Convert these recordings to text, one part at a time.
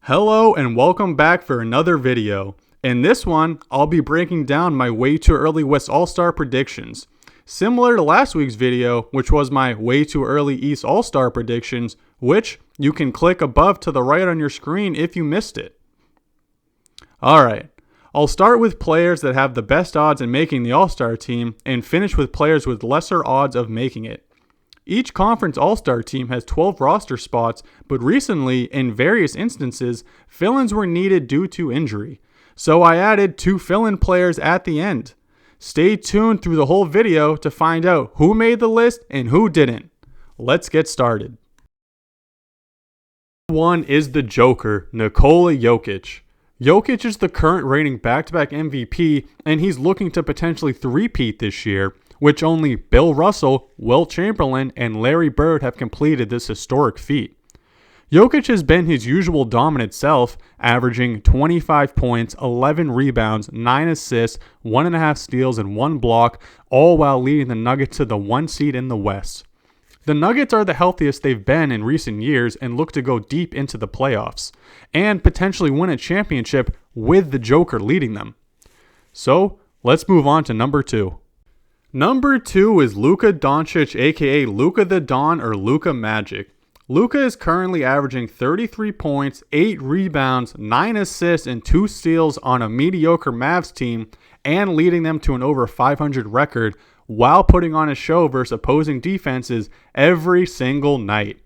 Hello and welcome back for another video. In this one, I'll be breaking down my way too early West All-Star predictions. Similar to last week's video, which was my way too early East All-Star predictions, which you can click above to the right on your screen if you missed it. Alright, I'll start with players that have the best odds in making the All-Star team and finish with players with lesser odds of making it. Each conference All-Star team has 12 roster spots, but recently, in various instances, fill-ins were needed due to injury. So I added 2 fill-in players at the end. Stay tuned through the whole video to find out who made the list and who didn't. Let's get started. One is the Joker, Nikola Jokic. Jokic is the current reigning back-to-back MVP, and he's looking to potentially three-peat this year, which only Bill Russell, Wilt Chamberlain, and Larry Bird have completed this historic feat. Jokic has been his usual dominant self, averaging 25 points, 11 rebounds, 9 assists, 1.5 steals, and 1 block, all while leading the Nuggets to the 1 seed in the West. The Nuggets are the healthiest they've been in recent years and look to go deep into the playoffs, and potentially win a championship with the Joker leading them. So, let's move on to number 2. Number 2 is Luka Doncic, aka Luka the Don or Luka Magic. Luka is currently averaging 33 points, 8 rebounds, 9 assists, and 2 steals on a mediocre Mavs team and leading them to an over 500 record while putting on a show versus opposing defenses every single night.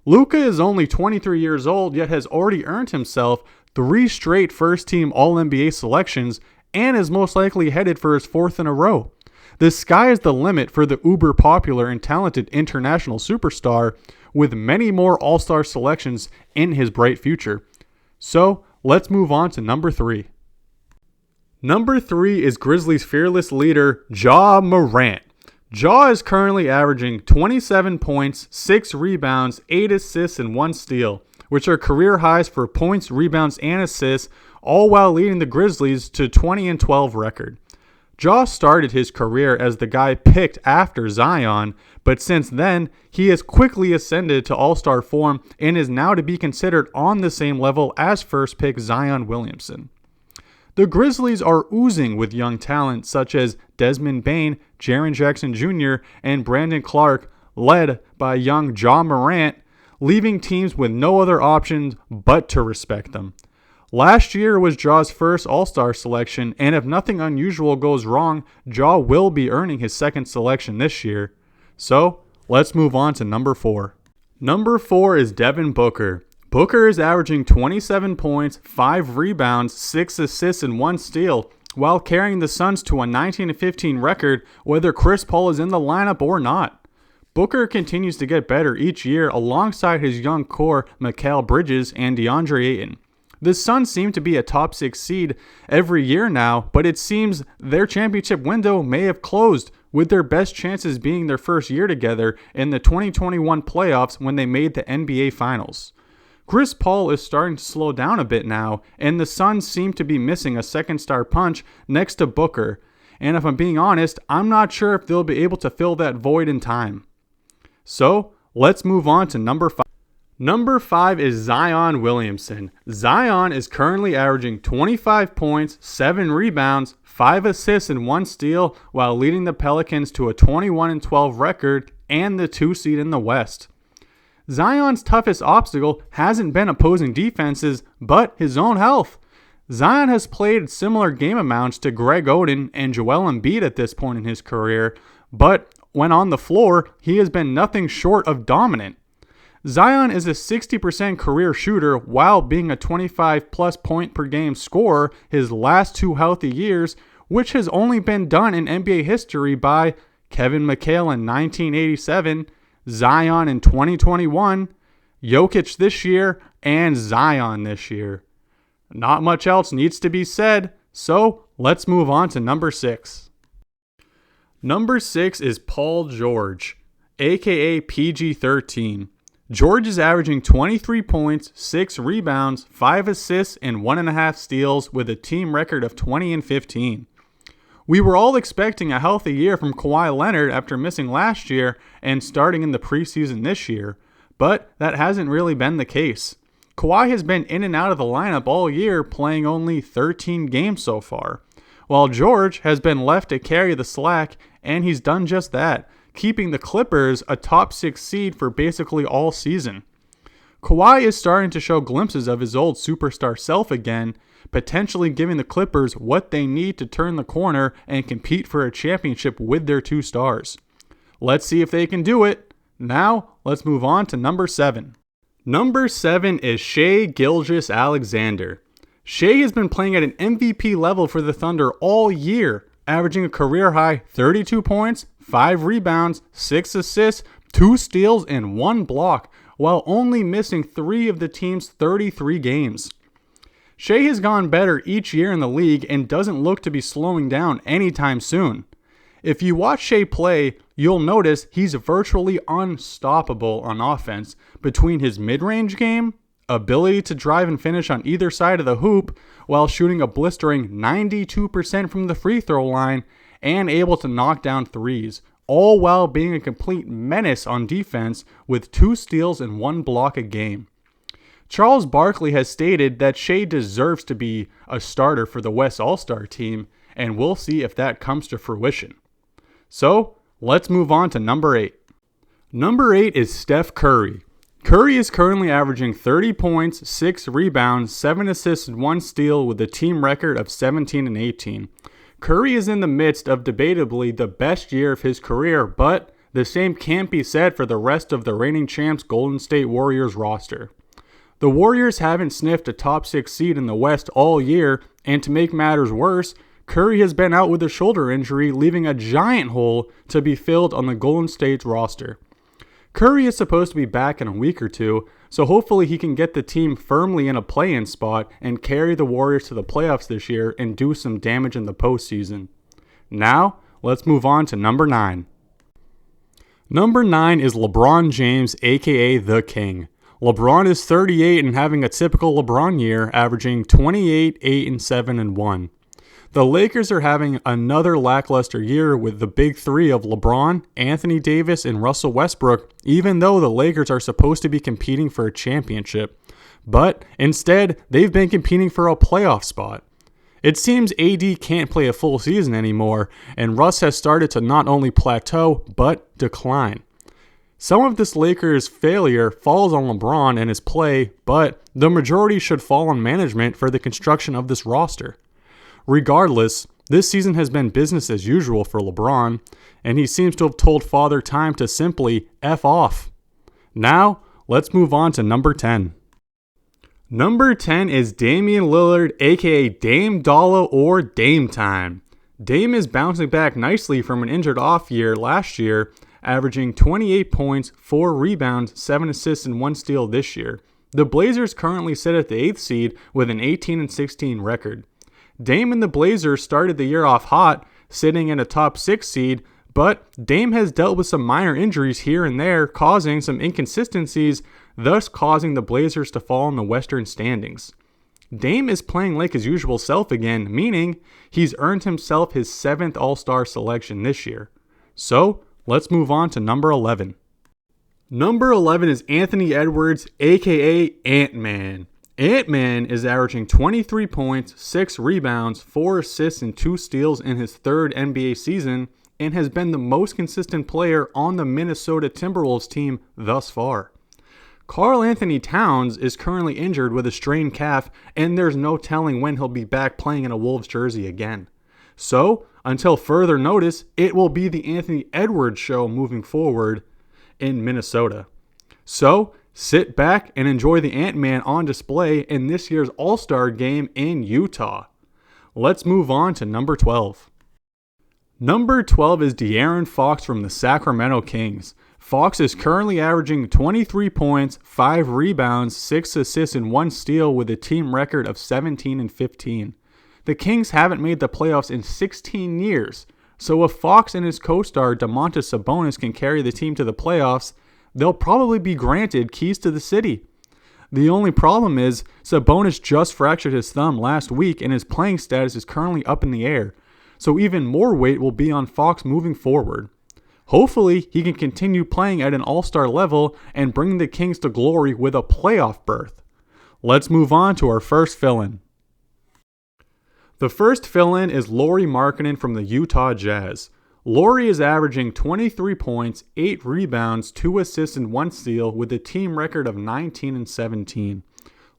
Luka is only 23 years old yet has already earned himself 3 straight first-team All-NBA selections and is most likely headed for his 4th in a row. The sky is the limit for the uber popular and talented international superstar with many more All-Star selections in his bright future. So, let's move on to number 3. Number 3 is Grizzlies' fearless leader, Ja Morant. Ja is currently averaging 27 points, 6 rebounds, 8 assists, and 1 steal, which are career highs for points, rebounds, and assists, all while leading the Grizzlies to 20-12 record. Ja started his career as the guy picked after Zion, but since then, he has quickly ascended to All-Star form and is now to be considered on the same level as first pick Zion Williamson. The Grizzlies are oozing with young talent such as Desmond Bane, Jaren Jackson Jr., and Brandon Clark, led by young Ja Morant, leaving teams with no other options but to respect them. Last year was Ja's first All-Star selection, and if nothing unusual goes wrong, Ja will be earning his 2nd selection this year. So, let's move on to number 4. Number 4 is Devin Booker. Booker is averaging 27 points, 5 rebounds, 6 assists, and 1 steal, while carrying the Suns to a 19-15 record whether Chris Paul is in the lineup or not. Booker continues to get better each year alongside his young core Mikal Bridges and DeAndre Ayton. The Suns seem to be a top 6 seed every year now, but it seems their championship window may have closed, with their best chances being their first year together in the 2021 playoffs when they made the NBA Finals. Chris Paul is starting to slow down a bit now, and the Suns seem to be missing a second-star punch next to Booker, and if I'm being honest, I'm not sure if they'll be able to fill that void in time. So, let's move on to number 5. Number 5 is Zion Williamson. Zion is currently averaging 25 points, 7 rebounds, 5 assists, and 1 steal while leading the Pelicans to a 21-12 record and the 2 seed in the West. Zion's toughest obstacle hasn't been opposing defenses, but his own health. Zion has played similar game amounts to Greg Oden and Joel Embiid at this point in his career, but when on the floor, he has been nothing short of dominant. Zion is a 60% career shooter while being a 25-plus point per game scorer his last 2 healthy years, which has only been done in NBA history by Kevin McHale in 1987, Zion in 2021, Jokic this year, and Zion this year. Not much else needs to be said, so let's move on to number 6. Number 6 is Paul George, aka PG-13. George is averaging 23 points, 6 rebounds, 5 assists, and 1.5 steals with a team record of 20-15. We were all expecting a healthy year from Kawhi Leonard after missing last year and starting in the preseason this year, but that hasn't really been the case. Kawhi has been in and out of the lineup all year, playing only 13 games so far, while George has been left to carry the slack, and he's done just that, keeping the Clippers a top 6 seed for basically all season. Kawhi is starting to show glimpses of his old superstar self again, potentially giving the Clippers what they need to turn the corner and compete for a championship with their 2 stars. Let's see if they can do it. Now, let's move on to number 7. Number 7 is Shai Gilgeous-Alexander. Shai has been playing at an MVP level for the Thunder all year, averaging a career-high 32 points, 5 rebounds, 6 assists, 2 steals, and 1 block, while only missing 3 of the team's 33 games. Shai has gone better each year in the league and doesn't look to be slowing down anytime soon. If you watch Shai play, you'll notice he's virtually unstoppable on offense between his mid-range game, ability to drive and finish on either side of the hoop while shooting a blistering 92% from the free throw line, and able to knock down threes, all while being a complete menace on defense with 2 steals and 1 block a game. Charles Barkley has stated that Shai deserves to be a starter for the West All-Star team, and we'll see if that comes to fruition. So, let's move on to number 8. Number 8 is Steph Curry. Curry is currently averaging 30 points, 6 rebounds, 7 assists, and 1 steal with a team record of 17 and 18. Curry is in the midst of debatably the best year of his career, but the same can't be said for the rest of the reigning champs Golden State Warriors roster. The Warriors haven't sniffed a top 6 seed in the West all year, and to make matters worse, Curry has been out with a shoulder injury, leaving a giant hole to be filled on the Golden State roster. Curry is supposed to be back in a week or 2, so hopefully he can get the team firmly in a play-in spot and carry the Warriors to the playoffs this year and do some damage in the postseason. Now, let's move on to number 9. Number 9 is LeBron James, aka The King. LeBron is 38 and having a typical LeBron year, averaging 28, 8, and 7, and 1. The Lakers are having another lackluster year with the big 3 of LeBron, Anthony Davis, and Russell Westbrook, even though the Lakers are supposed to be competing for a championship. But instead, they've been competing for a playoff spot. It seems AD can't play a full season anymore, and Russ has started to not only plateau, but decline. Some of this Lakers' failure falls on LeBron and his play, but the majority should fall on management for the construction of this roster. Regardless, this season has been business as usual for LeBron, and he seems to have told Father Time to simply F off. Now, let's move on to number 10. Number 10 is Damian Lillard, aka Dame Dollar or Dame Time. Dame is bouncing back nicely from an injured off year last year, averaging 28 points, 4 rebounds, 7 assists, and 1 steal this year. The Blazers currently sit at the 8th seed with an 18 and 16 record. Dame and the Blazers started the year off hot, sitting in a top 6 seed, but Dame has dealt with some minor injuries here and there, causing some inconsistencies, thus causing the Blazers to fall in the Western standings. Dame is playing like his usual self again, meaning he's earned himself his 7th All-Star selection this year. So, let's move on to number 11. Number 11 is Anthony Edwards, aka Ant-Man. Ant-Man is averaging 23 points, 6 rebounds, 4 assists, and 2 steals in his 3rd NBA season, and has been the most consistent player on the Minnesota Timberwolves team thus far. Karl Anthony Towns is currently injured with a strained calf, and there's no telling when he'll be back playing in a Wolves jersey again. So, until further notice, it will be the Anthony Edwards show moving forward in Minnesota. So, sit back and enjoy the Ant-Man on display in this year's All-Star game in Utah. Let's move on to number 12. Number 12 is De'Aaron Fox from the Sacramento Kings. Fox is currently averaging 23 points, 5 rebounds, 6 assists, and 1 steal with a team record of 17 and 15. The Kings haven't made the playoffs in 16 years, so if Fox and his co-star Domantas Sabonis can carry the team to the playoffs, they'll probably be granted keys to the city. The only problem is Sabonis just fractured his thumb last week and his playing status is currently up in the air, so even more weight will be on Fox moving forward. Hopefully, he can continue playing at an all-star level and bring the Kings to glory with a playoff berth. Let's move on to our first fill-in. The first fill-in is Lauri Markkanen from the Utah Jazz. Lauri is averaging 23 points, 8 rebounds, 2 assists, and 1 steal with a team record of 19-17.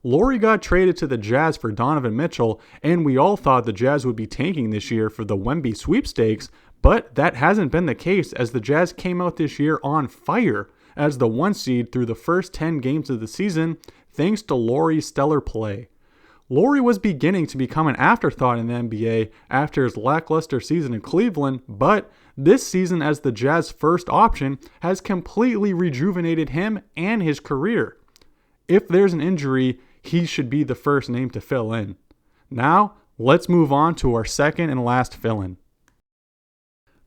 Lauri got traded to the Jazz for Donovan Mitchell, and we all thought the Jazz would be tanking this year for the Wemby sweepstakes, but that hasn't been the case as the Jazz came out this year on fire as the 1 seed through the first 10 games of the season thanks to Lauri's stellar play. Lauri was beginning to become an afterthought in the NBA after his lackluster season in Cleveland, but this season as the Jazz first option has completely rejuvenated him and his career. If there's an injury, he should be the first name to fill in. Now, let's move on to our second and last fill-in.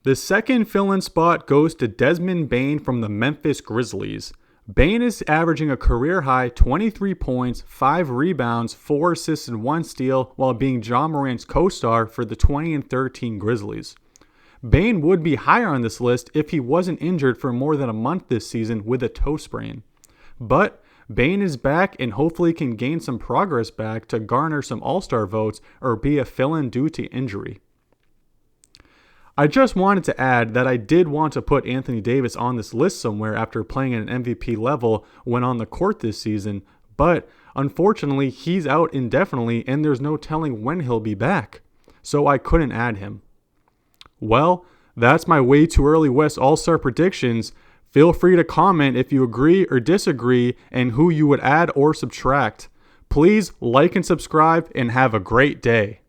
The second fill-in spot goes to Desmond Bane from the Memphis Grizzlies. Bane is averaging a career-high 23 points, 5 rebounds, 4 assists, and 1 steal while being Ja Morant's co-star for the 20-13 Grizzlies. Bane would be higher on this list if he wasn't injured for more than a month this season with a toe sprain. But Bane is back and hopefully can gain some progress back to garner some All-Star votes or be a fill-in due to injury. I just wanted to add that I did want to put Anthony Davis on this list somewhere after playing at an MVP level when on the court this season, but unfortunately he's out indefinitely and there's no telling when he'll be back, so I couldn't add him. Well, that's my way too early West All-Star predictions. Feel free to comment if you agree or disagree and who you would add or subtract. Please like and subscribe and have a great day.